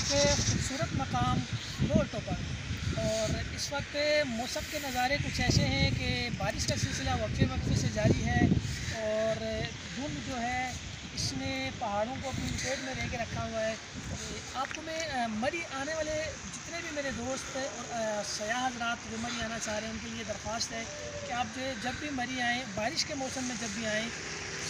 के खूबसूरत मकाम लोअर टोपा। और इस वक्त मौसम के नज़ारे कुछ ऐसे हैं कि बारिश का सिलसिला वक्फे वक्फे से जारी है और धुंध जो है इसने पहाड़ों को अपनी लपेट में रह के रखा हुआ है। आपको मैं मरी आने वाले जितने भी मेरे दोस्त और सयाह हज़रात जो मरी आना चाह रहे हैं उनके लिए दरख्वास्त है कि आप जो जब भी मरी आएँ, बारिश के मौसम में जब भी आएँ,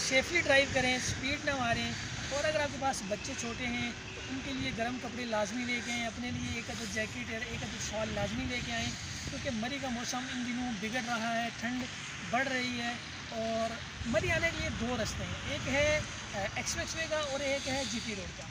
सेफली ड्राइव करें, स्पीड ना मारें। और अगर आपके पास बच्चे छोटे हैं तो उनके लिए गर्म कपड़े लाजमी लेके आएँ, अपने लिए एक अदद जैकेट या एक अदद शॉल लाजमी लेके आएँ, क्योंकि मरी का मौसम इन दिनों बिगड़ रहा है, ठंड बढ़ रही है। और मरी आने के लिए दो रास्ते हैं, एक है एक्सप्रेस वे का और एक है जीटी रोड का।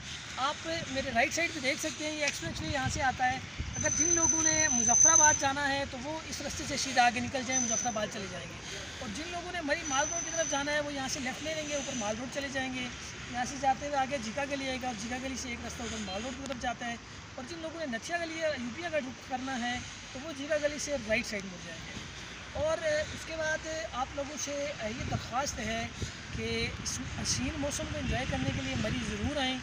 आप मेरे राइट साइड पे देख सकते हैं, ये एक्सप्रेस वे यहाँ से आता है। अगर जिन लोगों ने मुजफ्फराबाद जाना है तो वो इस रास्ते से सीधा आगे निकल जाएँ, मुजफ्फराबाद चले जाएंगे। और जिन लोगों ने मरी माल रोड की तरफ जाना है वो यहाँ से लेफ़्ट ले लेंगे, ऊपर माल रोड चले जाएंगे। यहाँ से जाते हुए आगे झीका गली आएगा और झीका गली से एक रास्ता ऊपर माल रोड की तरफ जाता है। और जिन लोगों ने नथिया गली या यूपिया का रुख करना है तो वो झीका गली से राइट साइड मुड़ जाएंगे। और उसके बाद आप लोगों से ये दरख्वास्त है कि इस हसीन मौसम को एंजॉय करने के लिए मरी ज़रूर आएँ,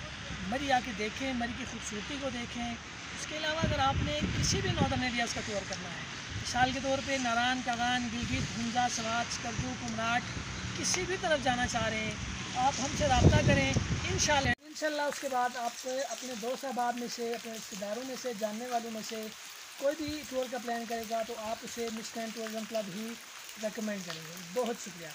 मरी आके देखें, मरी की खूबसूरती को देखें। उसके अलावा अगर आपने किसी भी नॉर्दर्न एरियाज़ का टूर करना है, मिसाल के तौर पे नारायण, कागान, गिलगित, हुंजा, सवात, करकू, कुमराट, किसी भी तरफ जाना चाह रहे हैं, आप हमसे रब्ता करें। इंशाल्लाह उसके बाद आप अपने दोस्त अहबाब में से, अपने रिश्तेदारों में से, जानने वालों में से कोई भी टूर का प्लान करेगा तो आप उसे मिस्टर टूरिज़म क्लब ही रेकमेंड करेंगे। बहुत शुक्रिया।